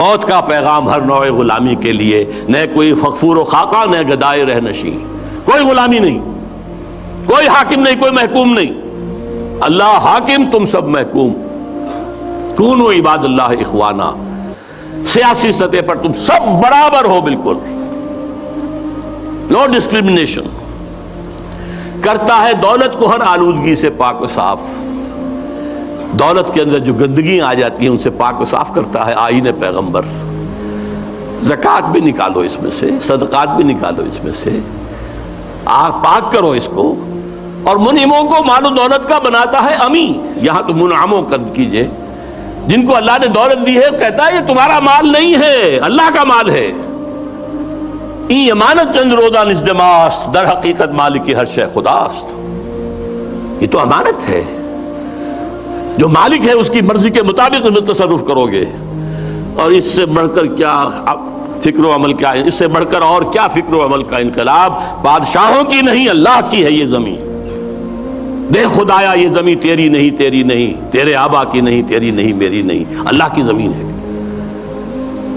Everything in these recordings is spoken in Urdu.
موت کا پیغام ہر نوع غلامی کے لیے، نہ کوئی فخفور و خاکہ نہ گدائے رہنشیں، کوئی غلامی نہیں، کوئی حاکم نہیں، کوئی محکوم نہیں، اللہ حاکم تم سب محکوم، کونوا عباد اللہ اخوانا، سیاسی سطح پر تم سب برابر ہو، بالکل نو ڈسکریمنیشن، کرتا ہے دولت کو ہر آلودگی سے پاک و صاف، دولت کے اندر جو گندگیاں آ جاتی ہیں ان سے پاک و صاف کرتا ہے آئین پیغمبر، زکوٰۃ بھی نکالو اس میں سے، صدقات بھی نکالو اس میں سے، پاک کرو اس کو، اور منعموں کو مال و دولت کا بناتا ہے امی، یہاں تو منعموں کر کیجئے، جن کو اللہ نے دولت دی ہے کہتا ہے یہ تمہارا مال نہیں ہے، اللہ کا مال ہے، این امانت چند روزہ نزدماست، در حقیقت مالک ہر شے خداست، یہ تو امانت ہے، جو مالک ہے اس کی مرضی کے مطابق میں تصرف کرو گے، اور اس سے بڑھ کر کیا فکر و عمل کا، اس سے بڑھ کر اور کیا فکر و عمل کا انقلاب، بادشاہوں کی نہیں اللہ کی ہے یہ زمین، دیکھ خدایا یہ زمین تیری نہیں، تیری نہیں، تیرے آبا کی نہیں، تیری نہیں، میری نہیں، اللہ کی زمین ہے۔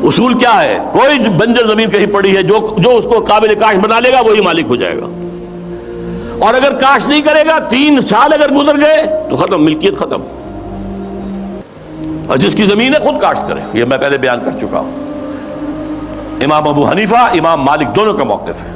اصول کیا ہے؟ کوئی بنجر زمین کہیں پڑی ہے، جو اس کو قابل کاشت بنا لے گا وہی مالک ہو جائے گا، اور اگر کاشت نہیں کرے گا 3 سال اگر گزر گئے تو ختم، ملکیت ختم، اور جس کی زمین ہے خود کاشت کرے، یہ میں پہلے بیان کر چکا ہوں۔ امام ابو حنیفہ، امام مالک دونوں کا موقف ہے۔